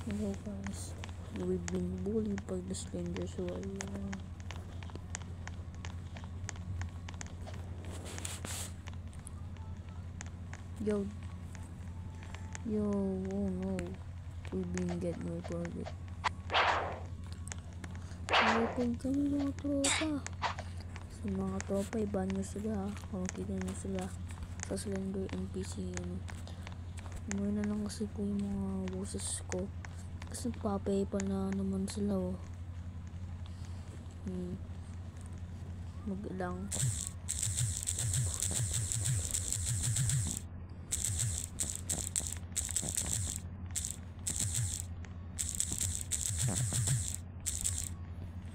Hello guys, we've been bullied by the stranger, so yo, oh no, we've been getting recorded. Nalipod kami mga tropa. Sa mga tropa, iba nyo sila. Kung makita nyo sila sa Slender NPC Umuwi na lang kasi po yung mga boses ko. Kasi papaypal na naman sila Maglang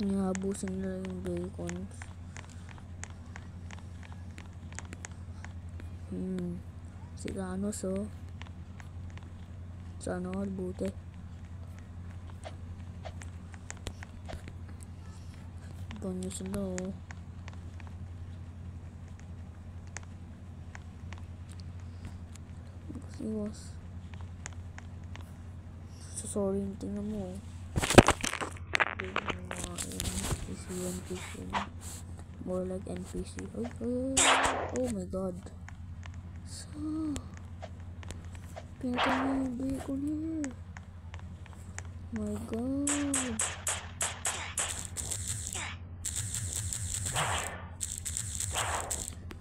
Nihabusin nila yung bacons. Si Thanos sana all buti. Ganyo sila Kasi sorry, tingnan mo NPC more like NPC. Oh my god, pinatay mo yung bacon here. My god,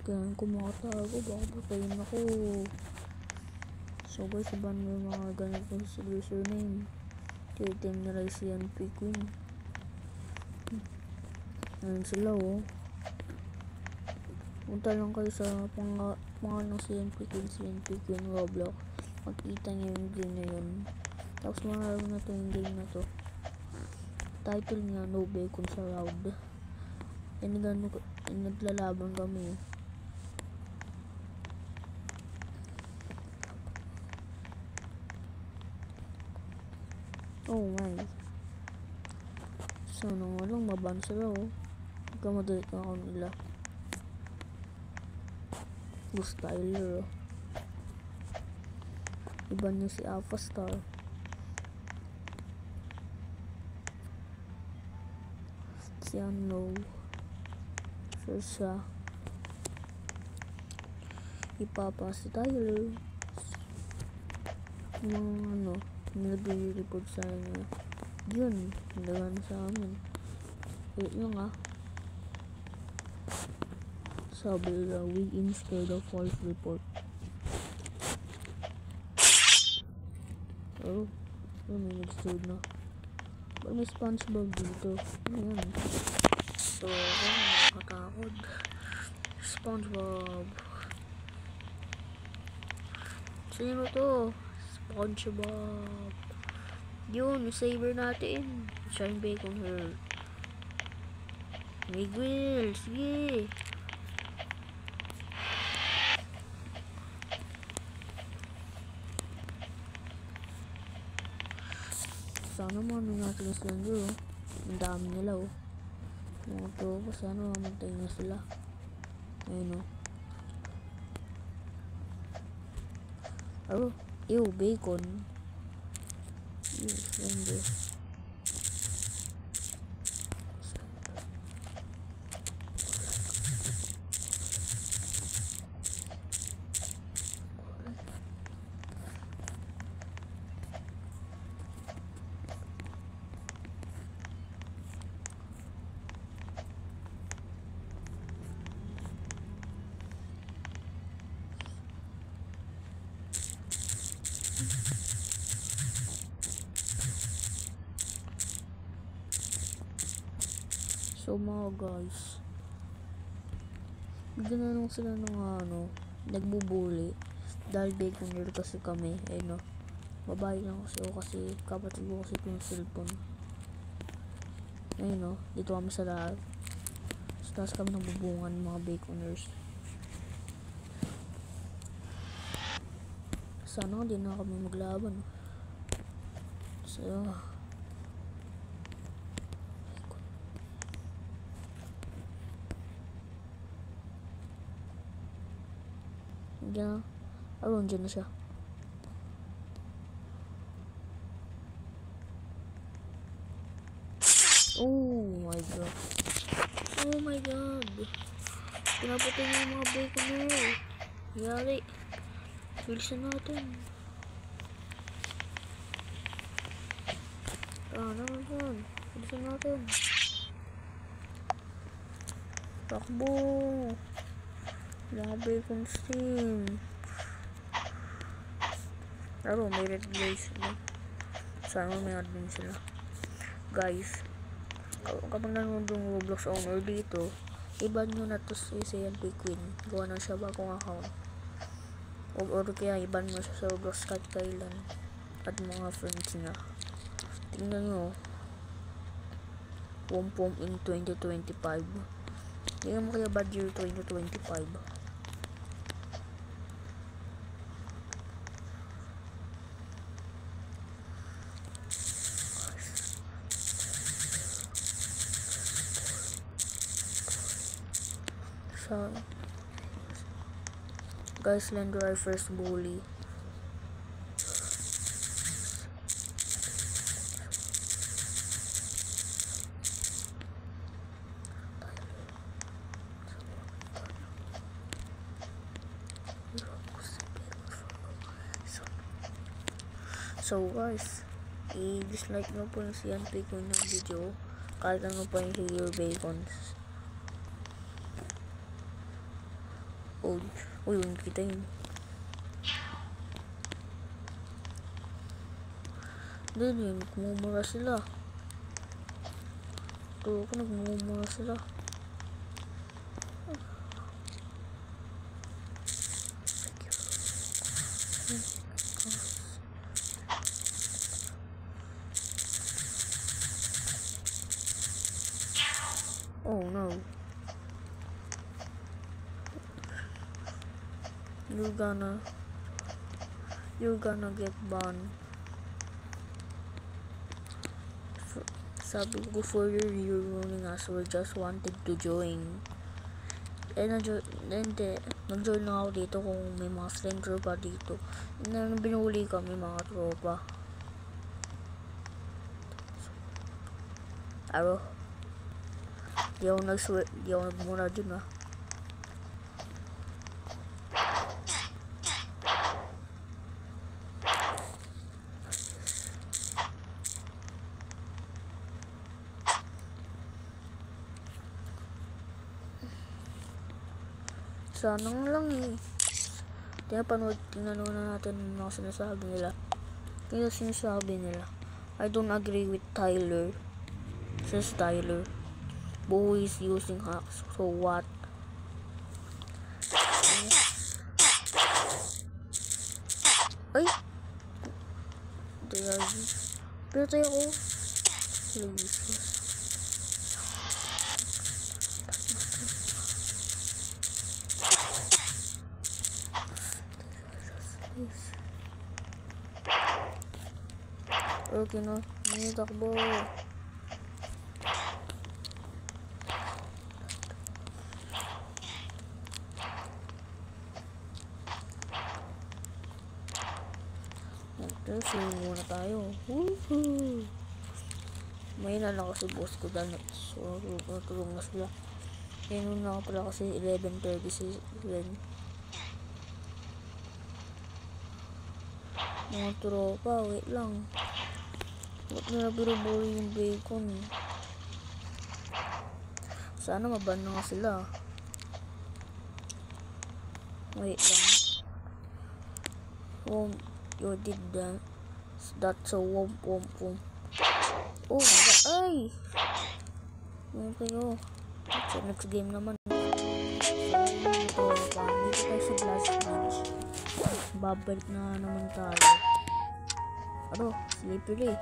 kailangan ko makatago, baka patayin ako. So guys, iban mo yung mga ganitong username. Titim na rin si MP Queen. Ayun sila punta lang kayo sa pangalan ng CNP Queen Roblox. Makikita nyo yung game na yun. Tapos marami na to yung game na to. Title niya No Bacon sa Round. Naglalaban kami. Oh my, sana nga lang maban sila Ikamadali ka ako nila. Ghost Tyler iba niya si Alpha Star. Si Unknown siya. Ipapa si Tyler. Mga nag-report sa inyo. Yun, nalagan sa amin. Wait lang sabi nila, we instead of false report. May nag-stood na. Ba't may SpongeBob dito? Ano yan? So, nakatakot. SpongeBob. Sino to? SpongeBob. Yun, saver natin. Shine bacon here. Miguel, sige. Sana maano natin sila doon. Ang dami nila mga tropa, sana mamantay na sila. Ayun bacon. Slender. So mga guys, bigyan na lang sila ng nagbubuli dahil baconer kasi kami. Babae lang kasi kapatid ko kasi yung cellphone. Dito kami sa lahat. So taas kami ng bubungan mga baconers. Sana hindi na kami maglaban. So dyan, dyan na siya. my god. Pinapatay niya yung mga bacon na yun. Yari. Bilisan natin. Naman. Bilisan natin. Takbo. Mga bacon steam. Pero may red glaze. Sana may admin sila. Guys, kapag nanonood yung Roblox owner dito, iban nyo na to si CNP Queen. Gawa na siya bagong account. Or kaya iban mo siya sa Roblox kahit kailan. At mga friends niya. Tingnan nyo. Pom in 2025. Tingnan mo kaya bad year 2025. Guys, Slender our first bully. So guys, i-dislike nyo po yung CNP ko ng video kahit ano pa yung Hero Bacons. Uy, yun kita yun. Hindi, nagmumura sila. Turo ko, nagmumura sila. Oh no. You're gonna get banned. Sabi ko for your ruling us, we just wanted to join. Nag-join na ako dito kung may mga stranger pa dito. Binuli kami mga tropa. Aro. Di ako nagmuna dun ah. Sana lang eh. Tingnan na natin ang sinasabi nila. Kaya sinasabi nila, I don't agree with Tyler. Says Tyler. Who is using hacks? So what? Ay! Pero tayo ko. Jesus. Okay no, ini takbo. Terus muna tayo. Woohoo! May na lang kasi boss ko dahil natulong na sila. Ngayon na pala kasi 11:37. Mga tropa, wait lang. Ba't nila binubuli yung bacon? Sana maban na nga sila. Wait lang. You did that. That's a womp. Oh my god. Ay! Ano kayo? So next game naman. Ito tayo sa last match. Babalik na naman tayo. Ano? Slippery.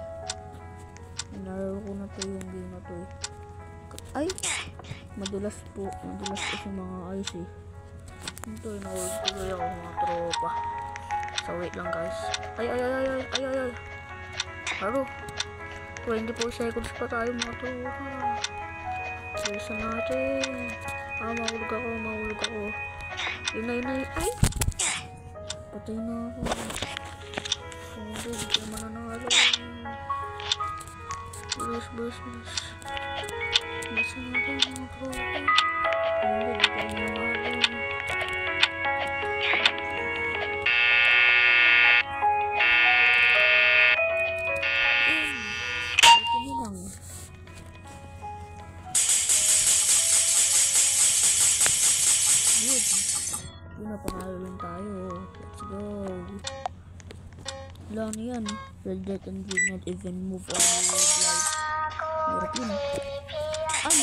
Nalaro ko na to yung game na to eh. Ay! Madulas kasi mga ice eh. Ito yung tuloy ako mga tropa. So wait lang guys. Ay. Laro. 24 seconds pa tayo mga tropa. Bilisan natin. Mahulog ako. Inay. Ay! Patay na ako. Hindi ko naman nanalo. Bilis. Bilisan natin mga tropa. Napanalo lang tayo. Let's go. Wala na yan. Red Dead and will not even move on with life. Hirap yun. Ay!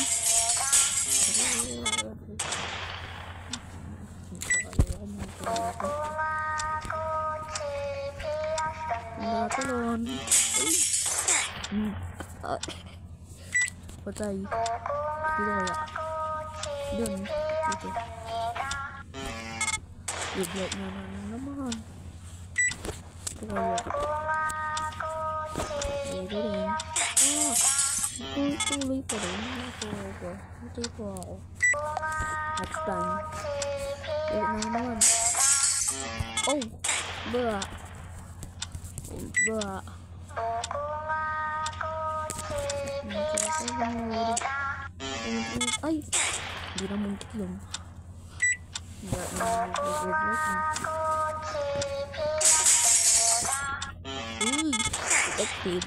Nakatalon. Ay! Patay. Dito kaya. Doon. Dito. Bigla na naman. Ito kaya. Dito rin. Tuloy pa rin. Matay po ako. Next time. Bigla na naman. Oh! Bra! Bra! Ay! Hindi na muntik yun. Uy! Detective.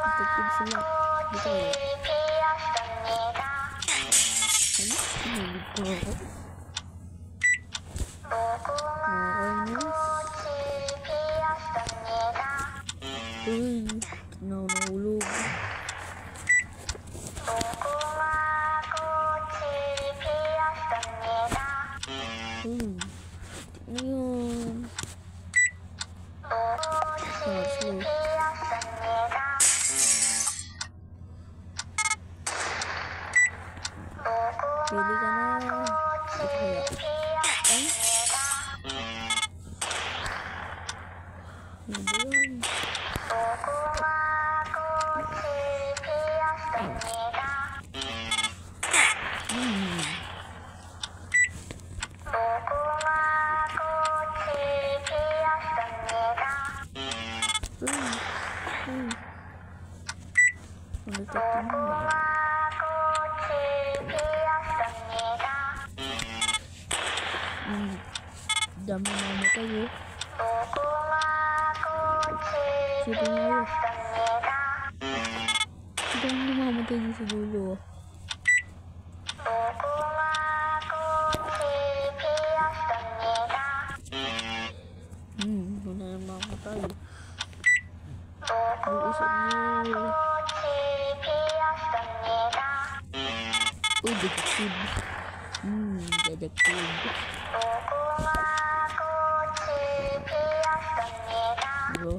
Detective sila. Dito kaya. Ay, sinulid ko ako. Uy! Nahulog. Tignan yun. Slow. Pili ka na. Ito kaya. Ay? Ano ba yan? Dami na tayo. Sino nga yun? Dami namamatay din sa dulo. Wala na mamatay. Buusan nyo. Oh, detective. Detective. Bro.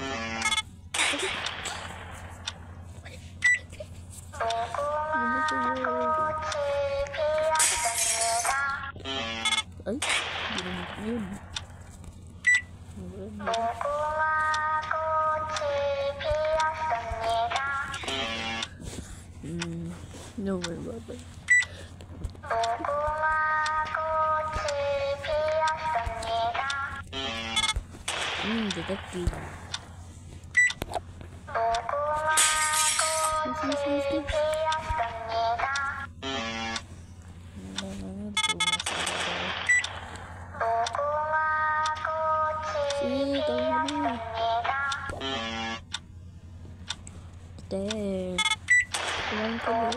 Ay, hindi naman yun. No way, bye-bye. Detective. There. Kumain ka ba?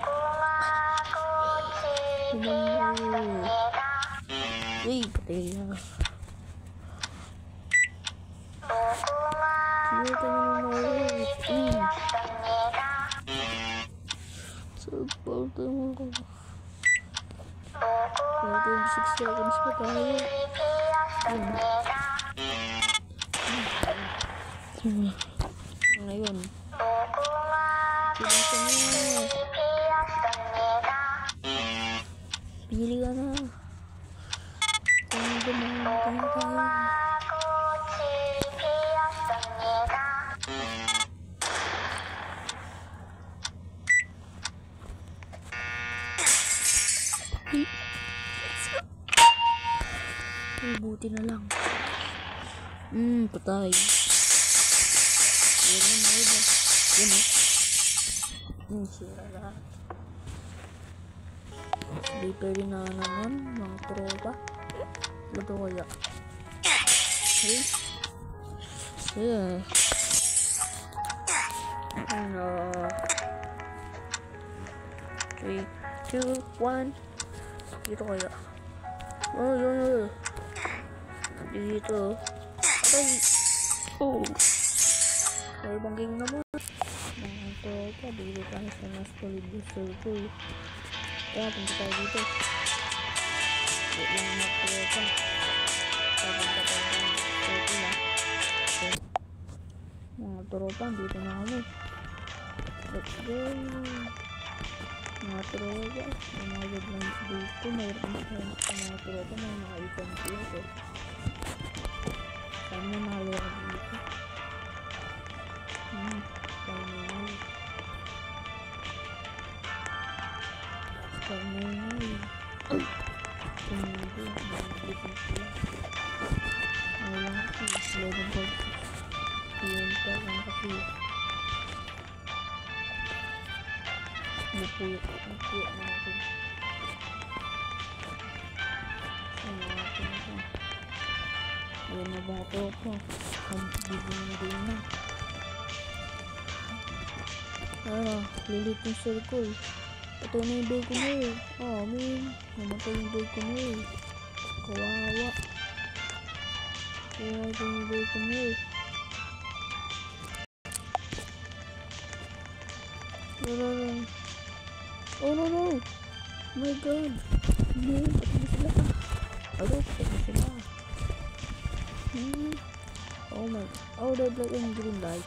Wait, patay na. Dito naman ako. Support naman ko. 26 seconds pa tayo. Ngayon. Pili ka na. Pili ka na. Kung gumawa tayo. Buti na lang. Patay. Yan. Sira lahat. Sleeper din na naman, mga tropa. Ito kaya. Okay. Yeah. Ano? 3, 2, 1. Dito kaya. Oh, yun. Dito. Ay. Oh. May bangging naman. Mga tropa, dito tayo sa mas Polybus Circle. Kaya, punta tayo dito. Wait lang mga tropa. Papunta tayo sa circle lang. Okay. Mga tropa, dito na kami. Let's go. Mga tropa, may mga headlines dito. Mayroon sa mga tropa, may mga items dito. Sana nalo ka dito. Kamay. Tumindi. Nagbitin sila. Walang kasi. 11.6. Yun pa lang kasi. Napuyot na natin. Ano natin ito? Ayan na ba ito po? Bibing na. Lilit yung circle. Ito na yung bacon mo. Oh, man. Namatay yung bacon mo. Kawawa. Kawawa yung bacon mo. Oh no. Oh my god. No, patay sila. Patay sila. Oh my. Oh, red light and green light.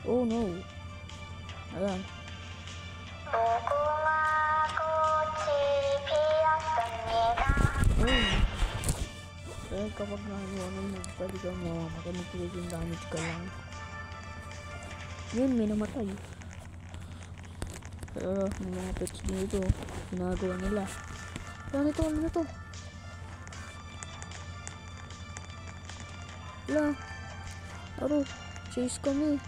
Oh no. Ayan. Kaya kapag nahaluan mo, pwede kang makamitilis yung damage ka lang. Yun, may namatay. Pero may mga pets dito, ginagawa nila. Ano to? Wala. Aro, chase kami.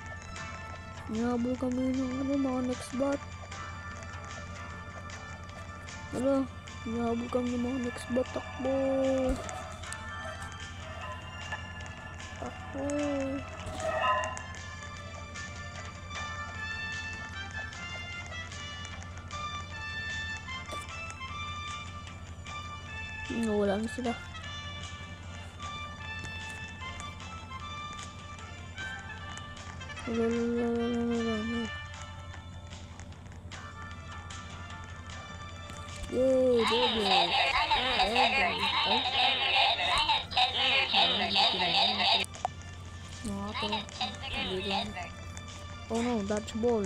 Hinabol kami ng mga next bot. Wala, hinabol kami ng mga next bot. Takbo. Wala na sila. Yay, baby. Oh no, that's ball.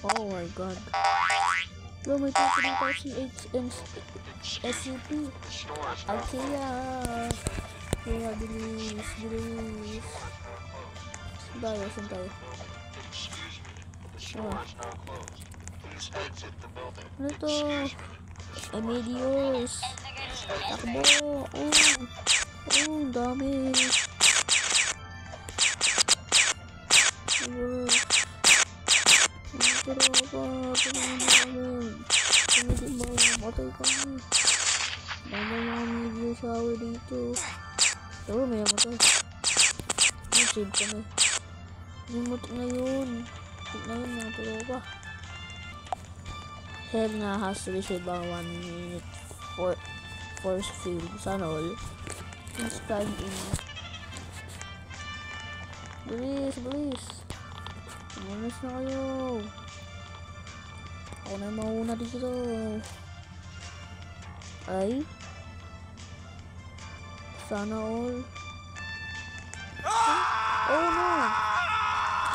Oh my god. Lo, may 2,000 SCP. Althea. Kaya bilis. Tayo, saan tayo? Ano to? Amedios. Takbo. Oh, dami. Hindi mamatay kami. May mga media shower dito. Oo, may matay. Save kami. Remote na yun. Mga tropa. Head na has to receive ang 1 minute for force field. Sana all. Let's time in. Bilis. Umalis na kayo. Ako na yung mauna dito. Ay. Sana all. Oh no.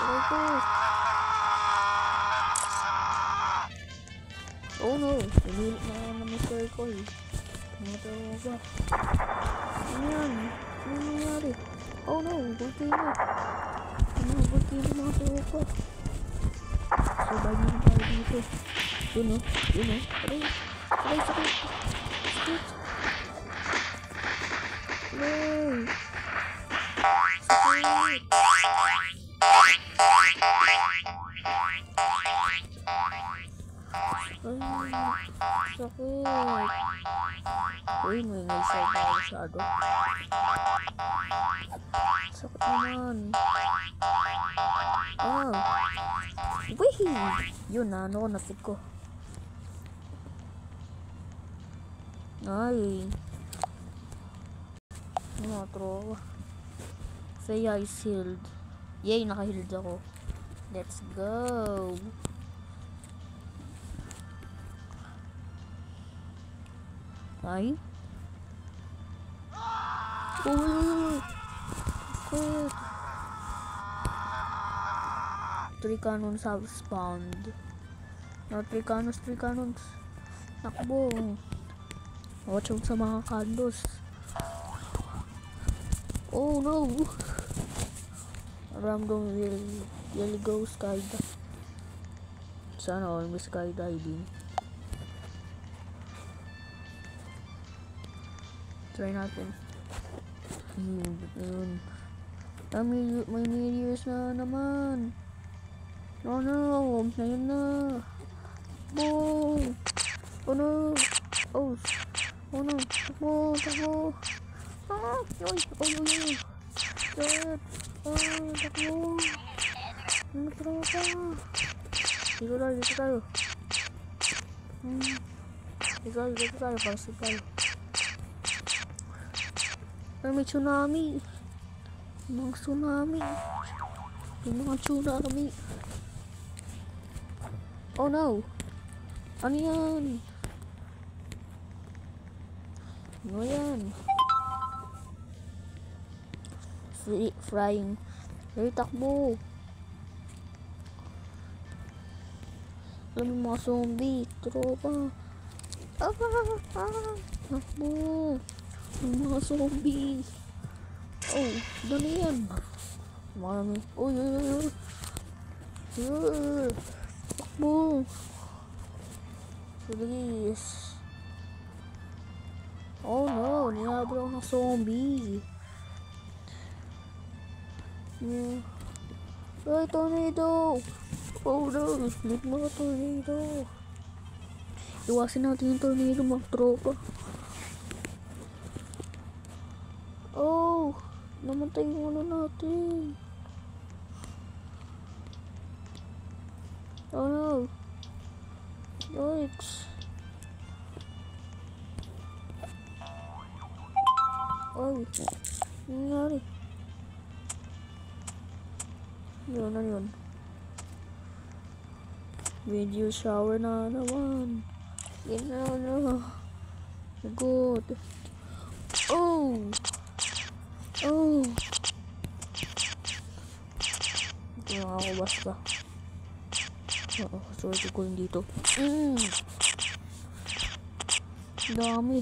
Ito. Oh no. Pinilit na naman circle. Ano ba? Ano yan? Ano nangyari? Oh no, volcano. Ano, volcano mga tropa. Survive na tayo dito. Yun o. Aray. Sakit. Aray. Sakit. Uy, may ngaysay tayo masyado. Sakit naman. Wihee! Yun na, ano ko, napit ko. Ay. Ano, tropa. Freya is healed. Yay, naka-healed ako. Let's go. Ay. Uy. Good. 3 cannons have spawned. No, 3 cannons. Nakbo. Watch out sa mga candles. Oh no. Random will go skydive. Sana all may skydiving. Try natin. Yun. May meteors na naman. No, ayun na. Boom. Oh no. Oh no. Takbo. Yoy. Shit. Takbo. Ano tropa? Dito tayo. Dito tayo. Parasig tayo. Ay, may tsunami. Mga tsunami. Oh no. Ano yan? Ano yan? Frying. Ay, takbo. Alam mo mga zombie. Tropa. Takbo. Mga zombie. Oh, dali yan. Marami. Uy. Takbo. Please. Oh no, nihabol ako ng zombie. Ay, tornado. Oh no, split mga tornado. Iwasin natin yung tornado mga tropa. Oh, namatay yung ano natin. Oh no. Yikes. Oh, nangyari. Yun. Video shower na naman. Yan na. Good. Oh. Ito lang ako basta. Sorry ko yung dito. Dami.